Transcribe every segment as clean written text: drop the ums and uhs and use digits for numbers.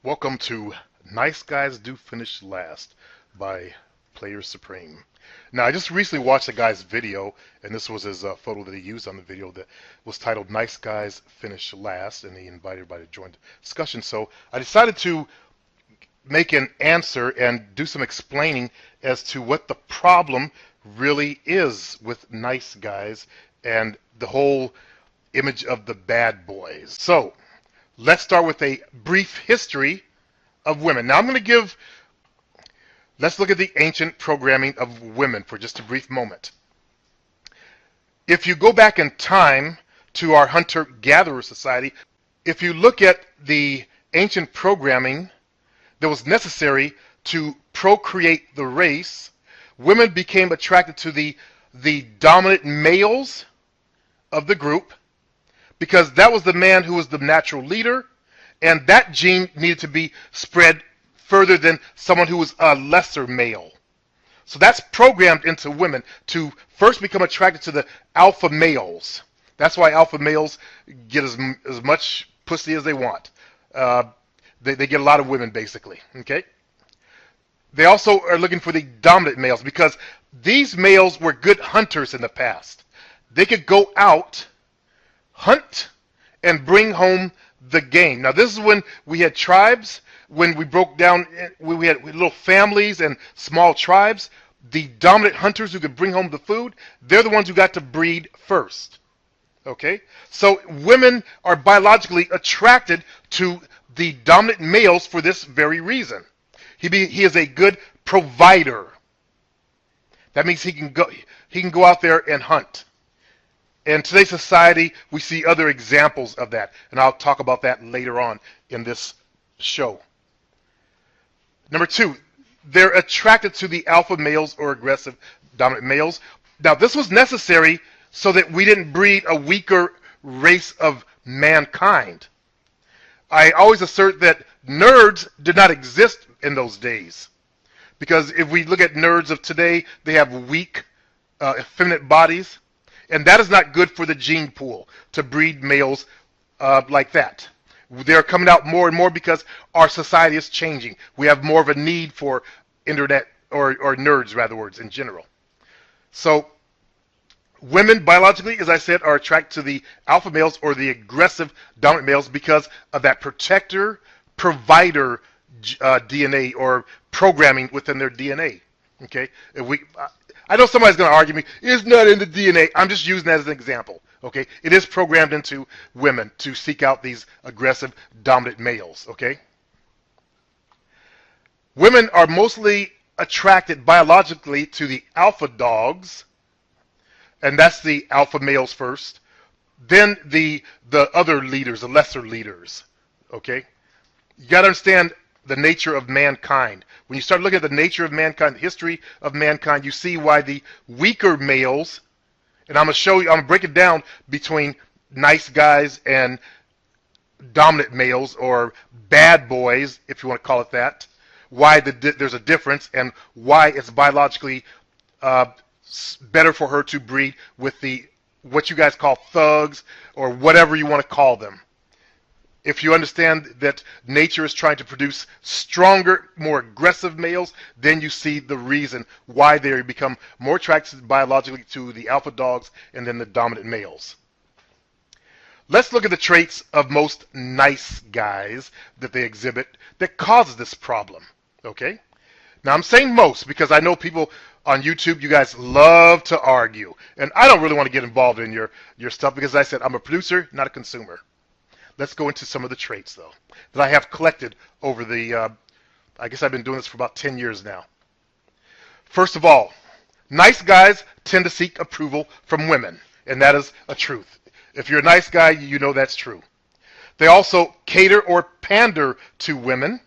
Welcome to Nice Guys Do Finish Last by Player Supreme. Now, I just recently watched a guy's video, and this was his photo that he used on the video that was titled Nice Guys Finish Last, and he invited everybody to join the discussion. So I decided to make an answer and do some explaining as to what the problem really is with nice guys and the whole image of the bad boys. So, let's start with a brief history of women. Now let's look at the ancient programming of women for just a brief moment. If you go back in time to our hunter-gatherer society, if you look at the ancient programming that was necessary to procreate the race, women became attracted to the dominant males of the group, because that was the man who was the natural leader, and that gene needed to be spread further than someone who was a lesser male. So that's programmed into women to first become attracted to the alpha males. That's why alpha males get as much pussy as they want. They get a lot of women, basically. Okay. They also are looking for the dominant males because these males were good hunters in the past. They could go out, hunt, and bring home the game. Now, this is when we had tribes, when we broke down, we had little families and small tribes. The dominant hunters who could bring home the food, they're the ones who got to breed first. Okay? So women are biologically attracted to the dominant males for this very reason. He is a good provider. That means he can go out there and hunt. In today's society, we see other examples of that, and I'll talk about that later on in this show. Number two, they're attracted to the alpha males or aggressive dominant males. Now, this was necessary so that we didn't breed a weaker race of mankind. I always assert that nerds did not exist in those days, because if we look at nerds of today, they have weak, effeminate bodies. And that is not good for the gene pool to breed males like that. They're coming out more and more because our society is changing. We have more of a need for internet or nerds, rather words, in general. So women biologically, as I said, are attracted to the alpha males or the aggressive dominant males because of that protector, provider DNA or programming within their DNA. Okay? I know somebody's going to argue me, it's not in the DNA. I'm just using that as an example. Okay? It is programmed into women to seek out these aggressive, dominant males. Okay? Women are mostly attracted biologically to the alpha dogs, and that's the alpha males first. Then the other leaders, the lesser leaders. Okay? You got to understand the nature of mankind. When you start looking at the nature of mankind, the history of mankind, you see why the weaker males, and I'm going to break it down between nice guys and dominant males, or bad boys, if you want to call it that, why there's a difference, and why it's biologically better for her to breed with what you guys call thugs, or whatever you want to call them. If you understand that nature is trying to produce stronger, more aggressive males, then you see the reason why they become more attracted biologically to the alpha dogs and then the dominant males. Let's look at the traits of most nice guys that they exhibit that causes this problem. Okay? Now, I'm saying most because I know people on YouTube, you guys love to argue. And I don't really want to get involved in your stuff because, as I said, I'm a producer, not a consumer. Let's go into some of the traits, though, that I have collected over I guess I've been doing this for about 10 years now. First of all, nice guys tend to seek approval from women, and that is a truth. If you're a nice guy, you know that's true. They also cater or pander to women,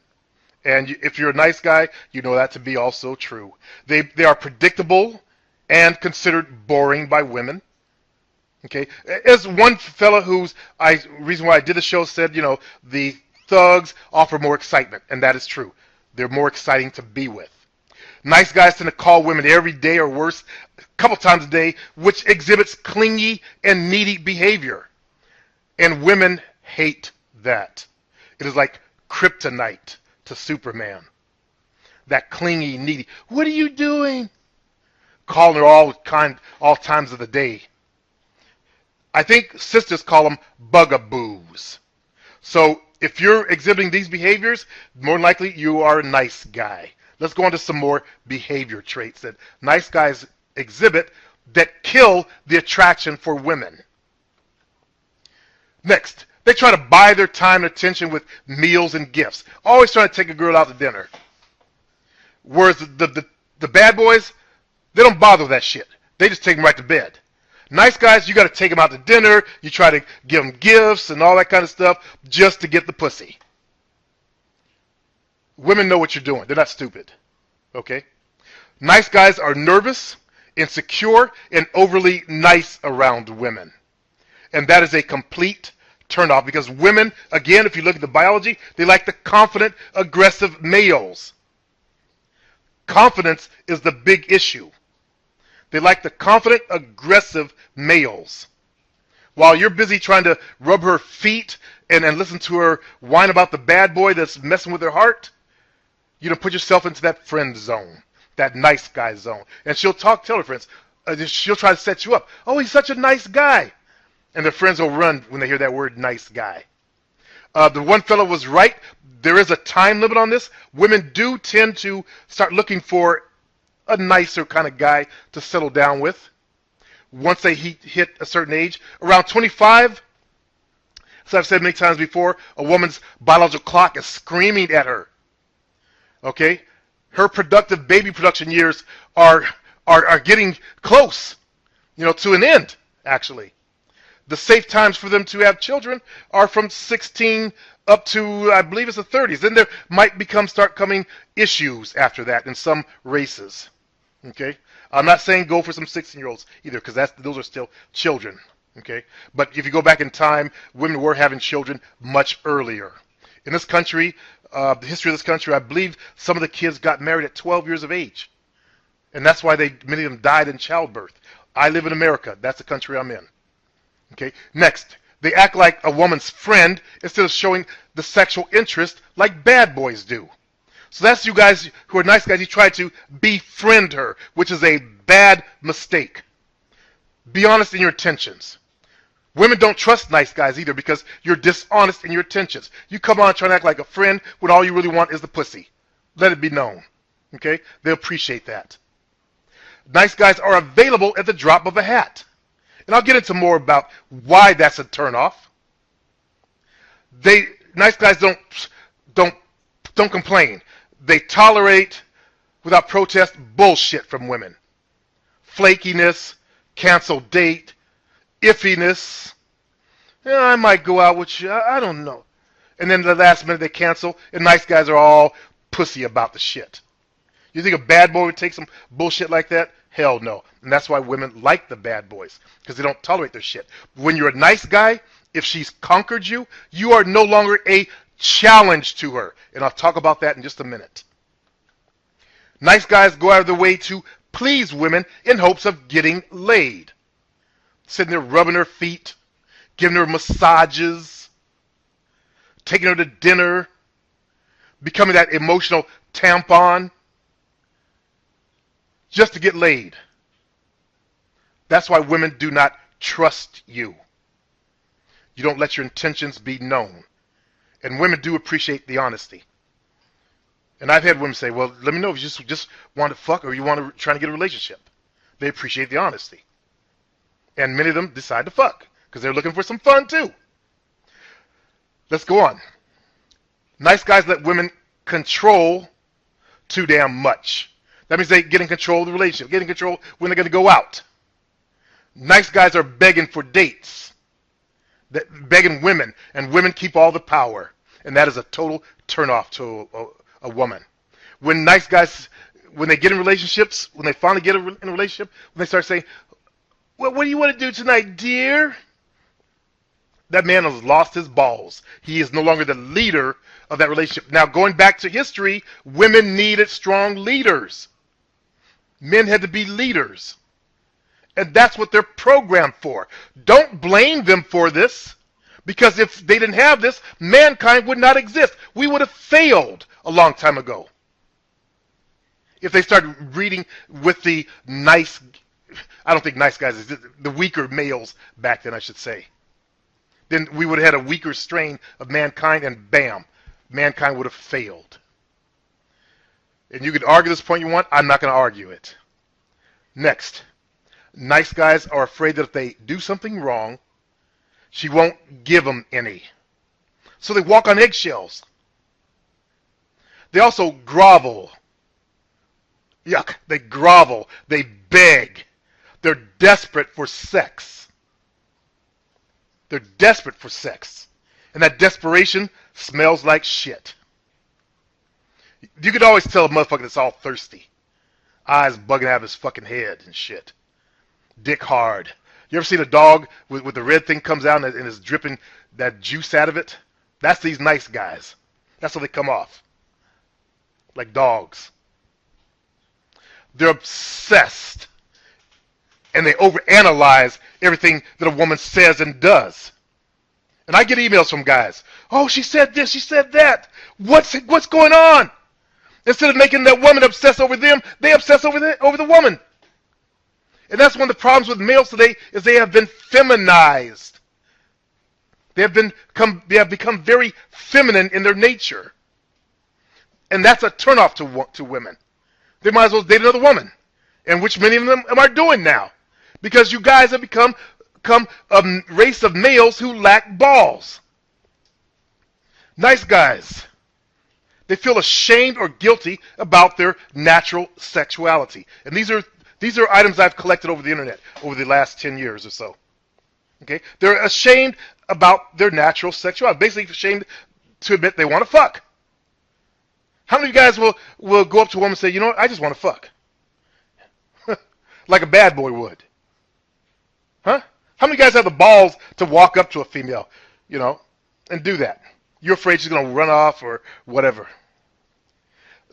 and if you're a nice guy, you know that to be also true. They are predictable and considered boring by women. Okay, as one fella reason why I did the show said, the thugs offer more excitement, and that is true. They're more exciting to be with. Nice guys tend to call women every day or worse, a couple times a day, which exhibits clingy and needy behavior. And women hate that. It is like kryptonite to Superman. That clingy, needy, what are you doing? Calling her all times of the day. I think sisters call them bugaboos. So if you're exhibiting these behaviors, more than likely you are a nice guy. Let's go on to some more behavior traits that nice guys exhibit that kill the attraction for women. Next, they try to buy their time and attention with meals and gifts. Always trying to take a girl out to dinner. Whereas the bad boys, they don't bother with that shit. They just take them right to bed. Nice guys, you got to take them out to dinner. You try to give them gifts and all that kind of stuff just to get the pussy. Women know what you're doing. They're not stupid. Okay? Nice guys are nervous, insecure, and overly nice around women. And that is a complete turnoff because women, again, if you look at the biology, they like the confident, aggressive males. Confidence is the big issue. They like the confident, aggressive males. While you're busy trying to rub her feet and listen to her whine about the bad boy that's messing with her heart, you don't put yourself into that friend zone, that nice guy zone. And she'll tell her friends, she'll try to set you up. Oh, he's such a nice guy. And their friends will run when they hear that word nice guy. The one fellow was right. There is a time limit on this. Women do tend to start looking for a nicer kind of guy to settle down with once they hit a certain age. Around 25, as I've said many times before, a woman's biological clock is screaming at her. Okay? Her productive baby production years are getting close, to an end, actually. The safe times for them to have children are from 16 up to, I believe it's the 30s. Then there might start coming issues after that in some races. Okay? I'm not saying go for some 16-year-olds either, because those are still children. Okay? But if you go back in time, women were having children much earlier. In this country, the history of this country, I believe some of the kids got married at 12 years of age. And that's why many of them died in childbirth. I live in America. That's the country I'm in. Okay. Next, they act like a woman's friend instead of showing the sexual interest like bad boys do. So that's you guys who are nice guys. You try to befriend her, which is a bad mistake. Be honest in your intentions. Women don't trust nice guys either because you're dishonest in your intentions. You come on trying to act like a friend when all you really want is the pussy. Let it be known. Okay? They appreciate that. Nice guys are available at the drop of a hat. And I'll get into more about why that's a turnoff. Nice guys don't complain. They tolerate, without protest, bullshit from women. Flakiness, cancel date, iffiness. Yeah, I might go out with you. I don't know. And then the last minute they cancel, and nice guys are all pussy about the shit. You think a bad boy would take some bullshit like that? Hell no. And that's why women like the bad boys, because they don't tolerate their shit. When you're a nice guy, if she's conquered you, you are no longer a challenge to her. And I'll talk about that in just a minute. Nice guys go out of their way to please women in hopes of getting laid. Sitting there rubbing her feet, giving her massages, taking her to dinner, becoming that emotional tampon, just to get laid. That's why women do not trust you. You don't let your intentions be known. And women do appreciate the honesty. And I've had women say, well, let me know if you just want to fuck or you want to try to get a relationship. They appreciate the honesty. And many of them decide to fuck because they're looking for some fun too. Let's go on. Nice guys let women control too damn much. That means they get in control of the relationship, get in control when they're going to go out. Nice guys are begging for dates, begging women, and women keep all the power. And that is a total turnoff to a woman. When nice guys, when they get in relationships, when they finally get in a relationship, when they start saying, well, what do you want to do tonight, dear? That man has lost his balls. He is no longer the leader of that relationship. Now, going back to history, women needed strong leaders. Men had to be leaders. And that's what they're programmed for. Don't blame them for this, Because if they didn't have this, mankind would not exist. We would have failed a long time ago. If they started reading with the nice, I don't think nice guys, the weaker males back then, I should say. Then we would have had a weaker strain of mankind, and bam, mankind would have failed. And you could argue this point you want, I'm not going to argue it. Next, nice guys are afraid that if they do something wrong, she won't give them any. So they walk on eggshells. They also grovel. Yuck, they grovel. They beg. They're desperate for sex. They're desperate for sex. And that desperation smells like shit. You could always tell a motherfucker that's all thirsty. Eyes bugging out of his fucking head and shit. Dick hard. You ever seen a dog with the red thing comes out and is dripping that juice out of it? That's these nice guys. That's how they come off. Like dogs. They're obsessed. And they overanalyze everything that a woman says and does. And I get emails from guys. Oh, she said this, she said that. What's going on? Instead of making that woman obsess over them, they obsess over the woman. And that's one of the problems with males today is they have been feminized. They have become very feminine in their nature. And that's a turnoff to women. They might as well date another woman. And which many of them are doing now. Because you guys have become a race of males who lack balls. Nice guys. They feel ashamed or guilty about their natural sexuality. And these are items I've collected over the internet over the last 10 years or so. Okay? They're ashamed about their natural sexuality. Basically ashamed to admit they want to fuck. How many of you guys will go up to a woman and say, you know what, I just want to fuck? Like a bad boy would. Huh? How many of you guys have the balls to walk up to a female, and do that? You're afraid she's going to run off or whatever.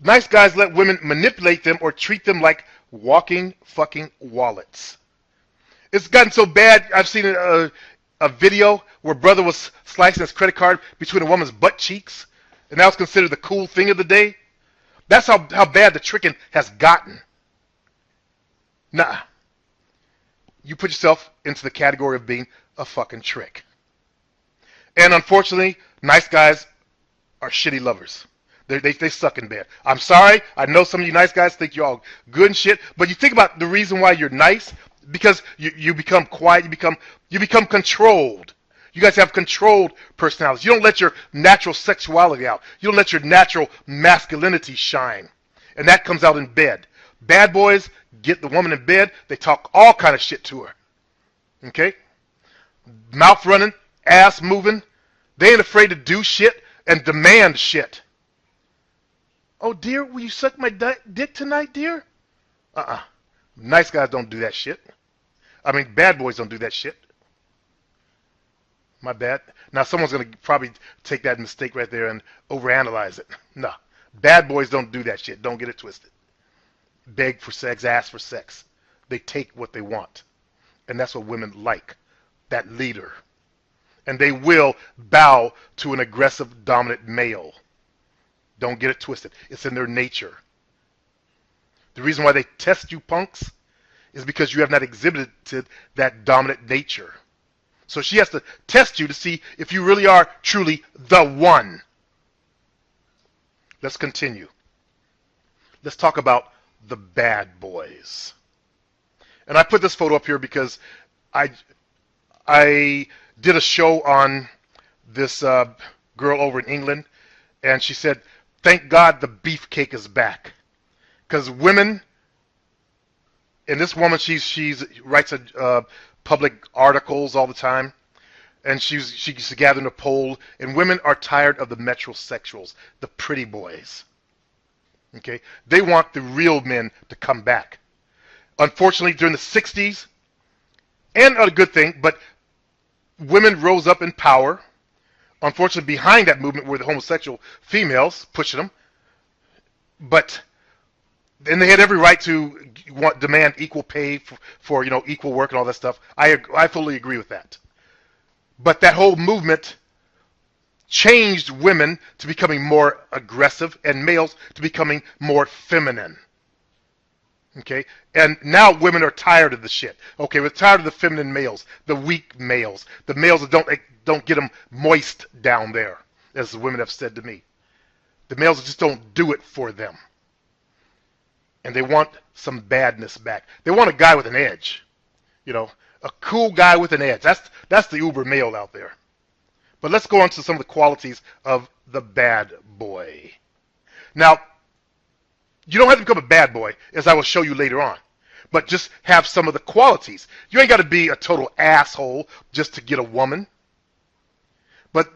Nice guys let women manipulate them or treat them like walking fucking wallets. It's gotten so bad, I've seen a video where a brother was slicing his credit card between a woman's butt cheeks, and that was considered the cool thing of the day. That's how bad the tricking has gotten. Nah. You put yourself into the category of being a fucking trick. And unfortunately, nice guys are shitty lovers. They suck in bed. I'm sorry. I know some of you nice guys think you're all good and shit, but you think about the reason why you're nice, because you become quiet, you become controlled. You guys have controlled personalities. You don't let your natural sexuality out. You don't let your natural masculinity shine. And that comes out in bed. Bad boys get the woman in bed, they talk all kind of shit to her. Okay? Mouth running, ass moving. They ain't afraid to do shit and demand shit. Oh, dear, will you suck my dick tonight, dear? Nice guys don't do that shit. I mean, bad boys don't do that shit. My bad. Now, someone's going to probably take that mistake right there and overanalyze it. No. Bad boys don't do that shit. Don't get it twisted. Beg for sex, ask for sex. They take what they want. And that's what women like. That leader. And they will bow to an aggressive, dominant male. Don't get it twisted. It's in their nature. The reason why they test you punks is because you have not exhibited that dominant nature. So she has to test you to see if you really are truly the one. Let's continue. Let's talk about the bad boys. And I put this photo up here because I did a show on this girl over in England, and she said, thank God the beefcake is back. Because women, and this woman, she writes public articles all the time, and she's gathering a poll, and women are tired of the metrosexuals, the pretty boys. Okay? They want the real men to come back. Unfortunately, during the 60s, and a good thing, but women rose up in power. Unfortunately, behind that movement were the homosexual females pushing them. But then they had every right to demand equal pay for equal work and all that stuff. I fully agree with that. But that whole movement changed women to becoming more aggressive and males to becoming more feminine. Okay? And now women are tired of the shit. Okay, we're tired of the feminine males, the weak males, the males that don't get them moist down there, as the women have said to me. The males just don't do it for them. And they want some badness back. They want a guy with an edge. You know, a cool guy with an edge. That's the uber male out there. But let's go on to some of the qualities of the bad boy. Now, you don't have to become a bad boy, as I will show you later on. But just have some of the qualities. You ain't got to be a total asshole just to get a woman. But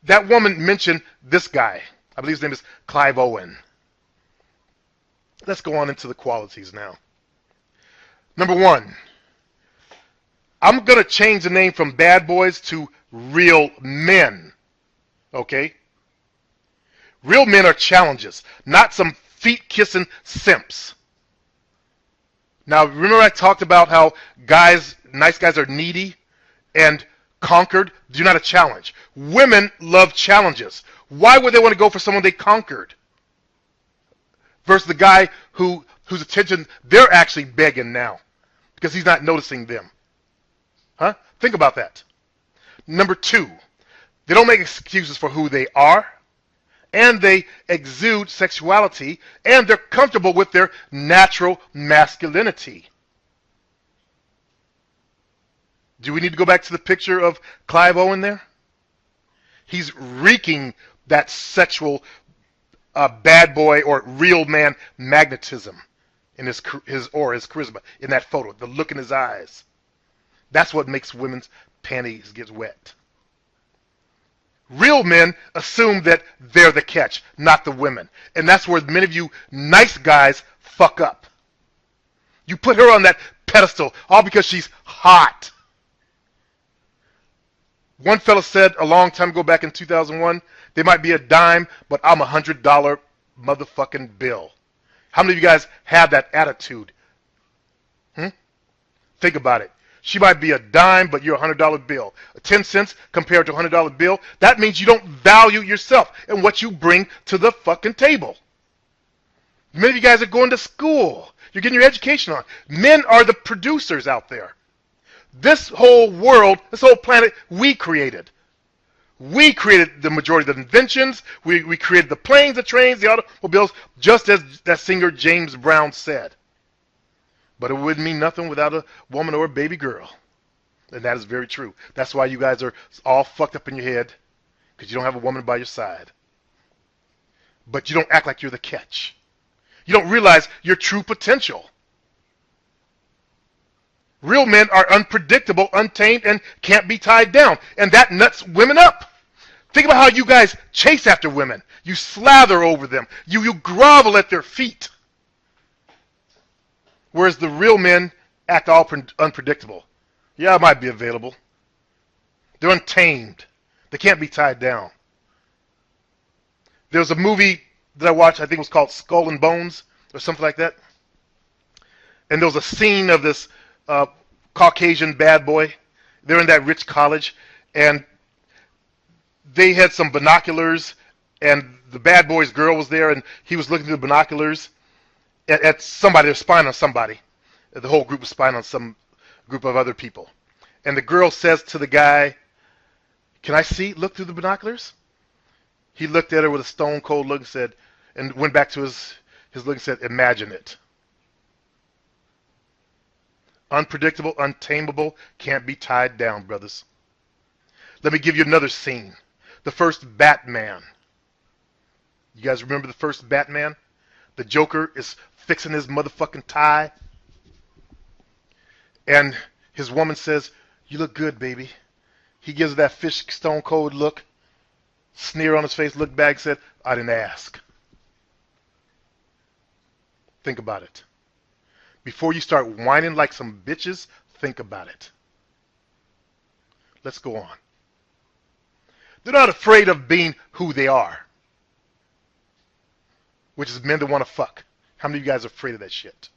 that woman mentioned this guy. I believe his name is Clive Owen. Let's go on into the qualities now. Number one, I'm going to change the name from bad boys to real men. Okay? Real men are challenges, not some feet-kissing simps. Now, remember I talked about how nice guys are needy and conquered? They're not a challenge. Women love challenges. Why would they want to go for someone they conquered? Versus the guy whose attention they're actually begging now because he's not noticing them. Huh? Think about that. Number two, they don't make excuses for who they are, and they exude sexuality, and they're comfortable with their natural masculinity. Do we need to go back to the picture of Clive Owen there? He's reeking that sexual bad boy or real man magnetism in his charisma in that photo, the look in his eyes. That's what makes women's panties get wet. Real men assume that they're the catch, not the women. And that's where many of you nice guys fuck up. You put her on that pedestal all because she's hot. One fella said a long time ago, back in 2001, they might be a dime, but I'm $100 motherfucking bill. How many of you guys have that attitude? Think about it. She might be a dime, but you're a $100 bill. 10 cents compared to a $100 bill, that means you don't value yourself and what you bring to the fucking table. Many of you guys are going to school. You're getting your education on. Men are the producers out there. This whole world, this whole planet, we created. We created the majority of the inventions. We created the planes, the trains, the automobiles, just as that singer James Brown said. But it wouldn't mean nothing without a woman or a baby girl. And that is very true. That's why you guys are all fucked up in your head, because you don't have a woman by your side. But you don't act like you're the catch. You don't realize your true potential. Real men are unpredictable, untamed, and can't be tied down. And that nuts women up. Think about how you guys chase after women. You slather over them. You grovel at their feet. Whereas the real men act all unpredictable. Yeah, it might be available. They're untamed. They can't be tied down. There was a movie that I watched, I think it was called Skull and Bones, or something like that. And there was a scene of this Caucasian bad boy. They're in that rich college, and they had some binoculars, and the bad boy's girl was there, and he was looking through the binoculars at somebody. They're spying on somebody. The whole group was spying on some group of other people. And the girl says to the guy, "Can I see? Look through the binoculars?" He looked at her with a stone cold look and said, and went back to his look and said, "Imagine it." Unpredictable, untamable, can't be tied down, brothers. Let me give you another scene. The first Batman. You guys remember the first Batman? The Joker is fixing his motherfucking tie. And his woman says, "You look good, baby." He gives her that fish stone cold look. Sneer on his face, look back, said, "I didn't ask." Think about it. Before you start whining like some bitches, think about it. Let's go on. They're not afraid of being who they are, which is men that want to fuck. How many of you guys are afraid of that shit?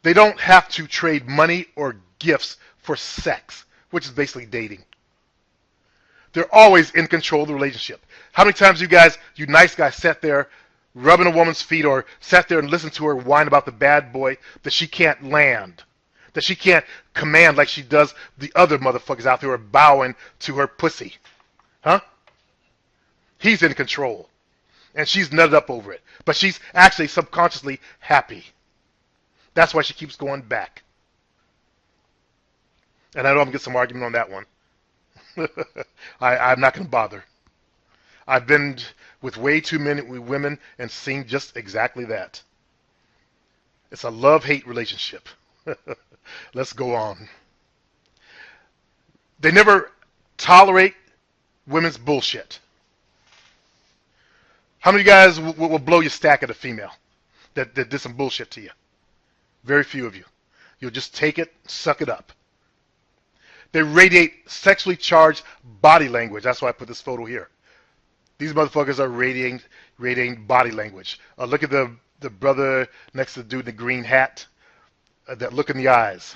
They don't have to trade money or gifts for sex, which is basically dating. They're always in control of the relationship. How many times you nice guys, sat there rubbing a woman's feet or sat there and listened to her whine about the bad boy that she can't land, that she can't command like she does the other motherfuckers out there who are bowing to her pussy? Huh? He's in control. And she's nutted up over it. But she's actually subconsciously happy. That's why she keeps going back. And I know I'm going to get some argument on that one. I'm not going to bother. I've been with way too many women and seen just exactly that. It's a love-hate relationship. Let's go on. They never tolerate women's bullshit. How many of you guys will blow your stack at a female that did some bullshit to you? Very few of you. You'll just take it, suck it up. They radiate sexually charged body language. That's why I put this photo here. These motherfuckers are radiating body language. Look at the brother next to the dude in the green hat. That look in the eyes.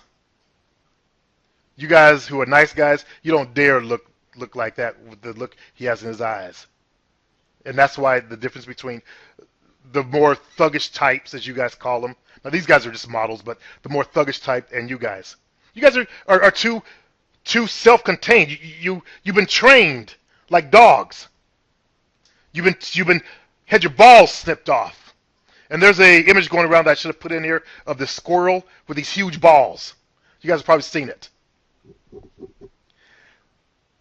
You guys who are nice guys, you don't dare look like that with the look he has in his eyes. And that's why the difference between the more thuggish types, as you guys call them. Now these guys are just models, but the more thuggish type and you guys are too self-contained. You've been trained like dogs. You've been had your balls snipped off. And there's a image going around that I should have put in here of this squirrel with these huge balls. You guys have probably seen it.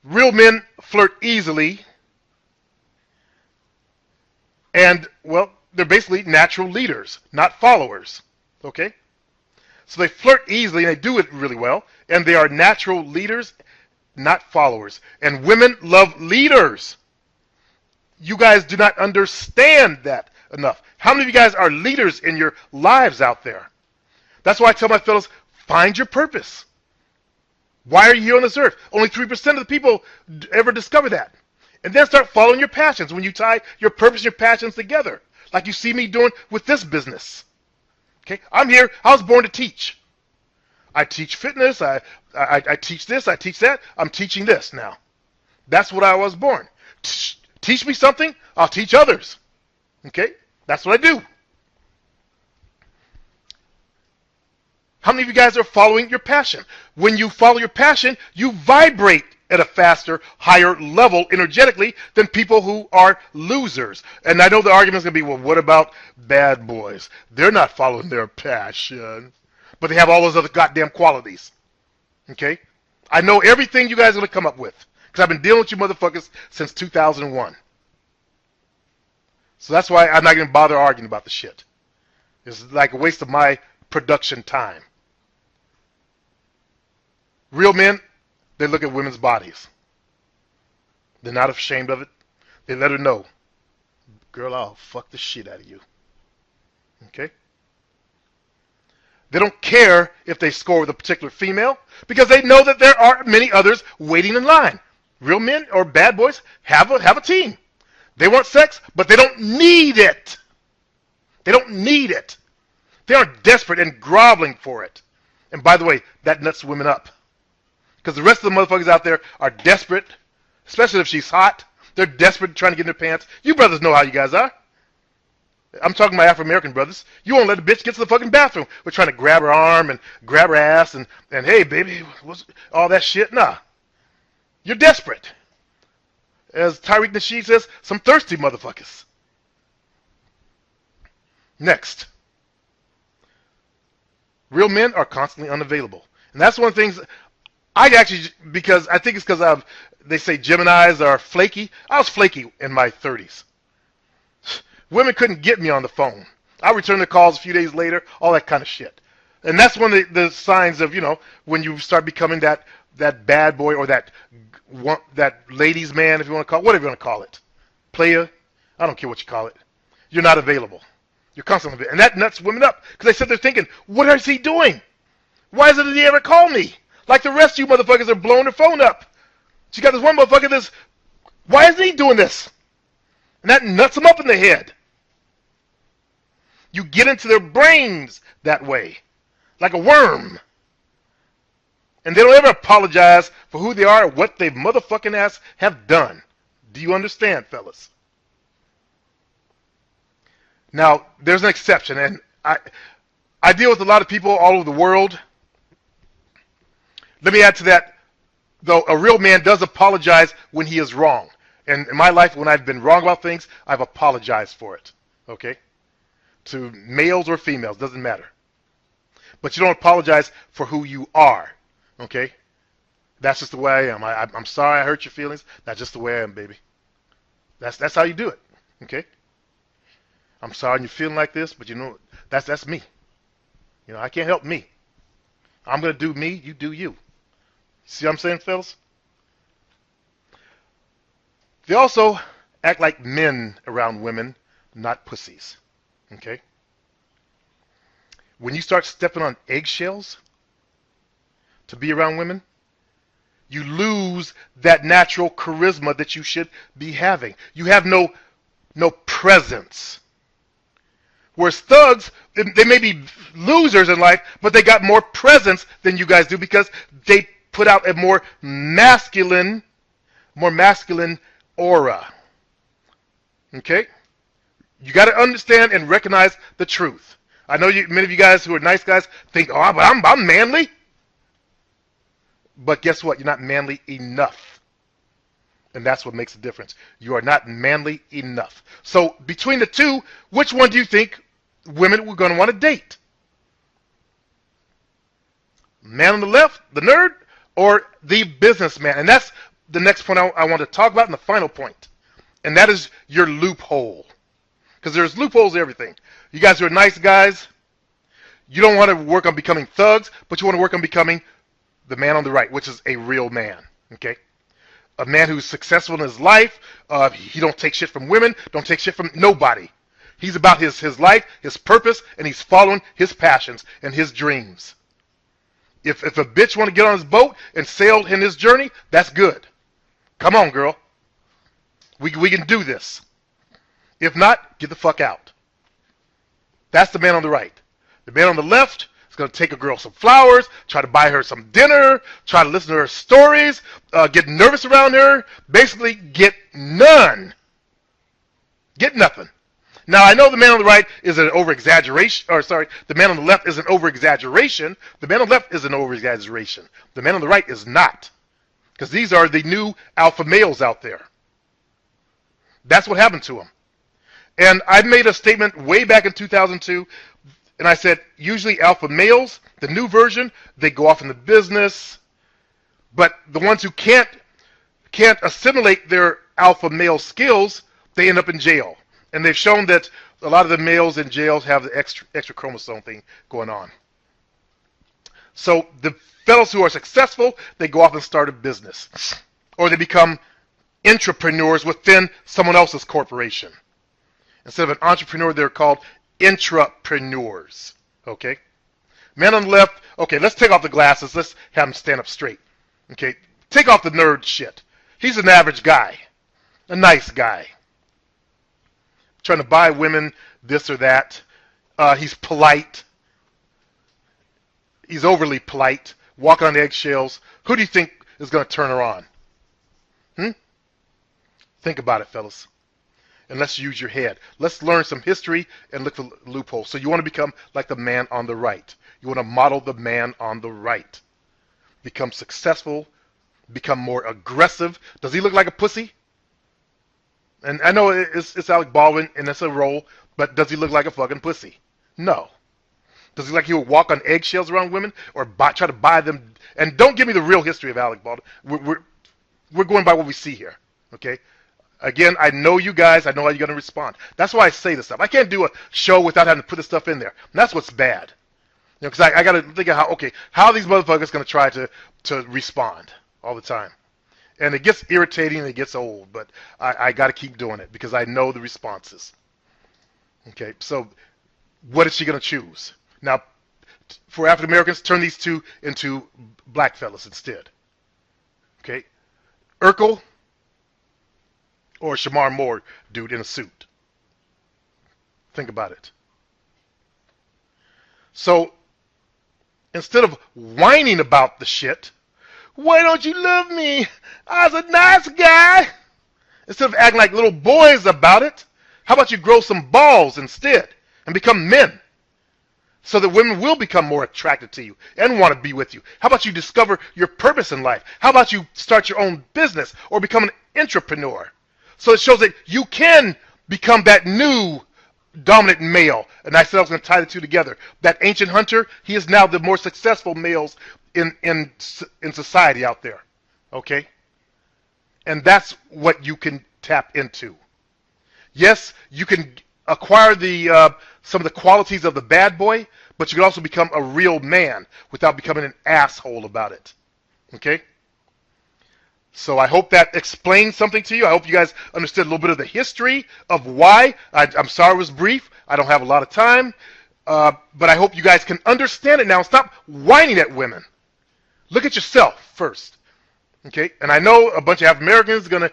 Real men flirt easily. And, well, they're basically natural leaders, not followers. Okay? So they flirt easily and they do it really well. And they are natural leaders, not followers. And women love leaders. You guys do not understand that enough. How many of you guys are leaders in your lives out there? That's why I tell my fellows, find your purpose. Why are you here on this earth? Only 3% of the people ever discover that. And then start following your passions when you tie your purpose and your passions together. Like you see me doing with this business. Okay? I'm here. I was born to teach. I teach fitness. I teach this. I teach that. I'm teaching this now. That's what I was born. Teach me something, I'll teach others. Okay? That's what I do. How many of you guys are following your passion? When you follow your passion, you vibrate at a faster, higher level energetically than people who are losers. And I know the argument's going to be, well, what about bad boys? They're not following their passion. But they have all those other goddamn qualities. Okay? I know everything you guys are going to come up with. Because I've been dealing with you motherfuckers since 2001. So that's why I'm not going to bother arguing about the shit. It's like a waste of my production time. Real men, they look at women's bodies. They're not ashamed of it. They let her know, girl, I'll fuck the shit out of you. Okay? They don't care if they score with a particular female because they know that there are many others waiting in line. Real men or bad boys have a team. They want sex, but they don't need it. They don't need it. They aren't desperate and groveling for it. And by the way, that nuts women up. Because the rest of the motherfuckers out there are desperate, especially if she's hot. They're desperate trying to get in their pants. You brothers know how you guys are. I'm talking to my Afro-American brothers. You won't let a bitch get to the fucking bathroom. We're trying to grab her arm and grab her ass and hey, baby, what's all that shit? Nah. You're desperate. As Tariq Nasheed says, some thirsty motherfuckers. Next. Real men are constantly unavailable. And that's one of the things because I think it's because they say Geminis are flaky. I was flaky in my 30s. Women couldn't get me on the phone. I returned the calls a few days later, all that kind of shit. And that's one of the signs of, when you start becoming that bad boy or that ladies' man, if you want to call it, whatever you want to call it. Player, I don't care what you call it. You're not available. You're constantly available. And that nuts women up because they sit there thinking, what is he doing? Why doesn't he ever call me? Like the rest of you motherfuckers are blowing their phone up. You got this one motherfucker that's, why isn't he doing this? And that nuts them up in the head. You get into their brains that way. Like a worm. And they don't ever apologize for who they are or what they motherfucking ass have done. Do you understand, fellas? Now, there's an exception, and I deal with a lot of people all over the world. Let me add to that, though a real man does apologize when he is wrong. And in my life, when I've been wrong about things, I've apologized for it. Okay? To males or females, doesn't matter. But you don't apologize for who you are. Okay? That's just the way I am. I'm sorry I hurt your feelings. That's just the way I am, baby. That's how you do it. Okay? I'm sorry you're feeling like this, but you know, that's me. You know, I can't help me. I'm going to do me, you do you. See what I'm saying, fellas? They also act like men around women, not pussies. Okay? When you start stepping on eggshells to be around women, you lose that natural charisma that you should be having. You have no presence. Whereas thugs, they may be losers in life, but they got more presence than you guys do because they put out a more masculine aura. Okay? You got to understand and recognize the truth. I know many of you guys who are nice guys think, oh, but I'm manly. But guess what? You're not manly enough. And that's what makes a difference. You are not manly enough. So between the two, which one do you think women were going to want to date? Man on the left, the nerd, or the businessman? And that's the next point I want to talk about, and the final point. And that is your loophole. Because there's loopholes to everything. You guys who are nice guys, you don't want to work on becoming thugs, but you want to work on becoming the man on the right, which is a real man. Okay? A man who's successful in his life. He don't take shit from women, don't take shit from nobody. He's about his life, his purpose, and he's following his passions and his dreams. If a bitch want to get on his boat and sail in his journey, that's good. Come on, girl. We can do this. If not, get the fuck out. That's the man on the right. The man on the left is going to take a girl some flowers, try to buy her some dinner, try to listen to her stories, get nervous around her, basically get none. Get nothing. Now, I know the man on the right is an over-exaggeration, or sorry, the man on the left is an over-exaggeration. The man on the left is an over-exaggeration. The man on the right is not. Because these are the new alpha males out there. That's what happened to them. And I made a statement way back in 2002, and I said, usually alpha males, the new version, they go off into business, but the ones who can't assimilate their alpha male skills, they end up in jail. And they've shown that a lot of the males in jails have the extra chromosome thing going on. So the fellows who are successful, they go off and start a business. Or they become entrepreneurs within someone else's corporation. Instead of an entrepreneur, they're called intrapreneurs. Okay? Man on the left, okay, let's take off the glasses. Let's have him stand up straight. Okay? Take off the nerd shit. He's an average guy. A nice guy. Trying to buy women this or that. He's polite. He's overly polite. Walking on eggshells. Who do you think is going to turn her on? Think about it, fellas. And let's use your head. Let's learn some history and look for loopholes. So you want to become like the man on the right. You want to model the man on the right. Become successful. Become more aggressive. Does he look like a pussy? And I know it's Alec Baldwin and it's a role, but does he look like a fucking pussy? No. Does he look like he would walk on eggshells around women or try to buy them? And don't give me the real history of Alec Baldwin. We're going by what we see here. Okay? Again, I know you guys. I know how you're going to respond. That's why I say this stuff. I can't do a show without having to put this stuff in there. And that's what's bad. You know, because I got to think of how are these motherfuckers going to try to respond all the time. And it gets irritating and it gets old, but I got to keep doing it because I know the responses. Okay, so what is she going to choose? Now, for African Americans, turn these two into black fellas instead. Okay, Urkel or Shamar Moore dude in a suit. Think about it. So instead of whining about the shit, why don't you love me? I was a nice guy. Instead of acting like little boys about it, how about you grow some balls instead and become men so that women will become more attracted to you and want to be with you? How about you discover your purpose in life? How about you start your own business or become an entrepreneur so it shows that you can become that new dominant male? And I said I was going to tie the two together. That ancient hunter, he is now the more successful males in society out there. Okay? And that's what you can tap into. Yes, you can acquire the some of the qualities of the bad boy, but you can also become a real man without becoming an asshole about it. Okay? So I hope that explains something to you. I hope you guys understood a little bit of the history of why. I'm sorry it was brief. I don't have a lot of time. But I hope you guys can understand it now. Stop whining at women. Look at yourself first. Okay? And I know a bunch of African Americans are going to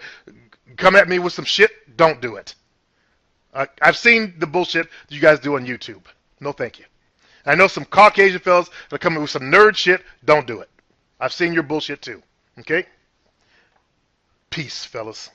come at me with some shit. Don't do it. I've seen the bullshit that you guys do on YouTube. No thank you. I know some Caucasian fellas that are coming with some nerd shit. Don't do it. I've seen your bullshit too. Okay? Peace, fellas.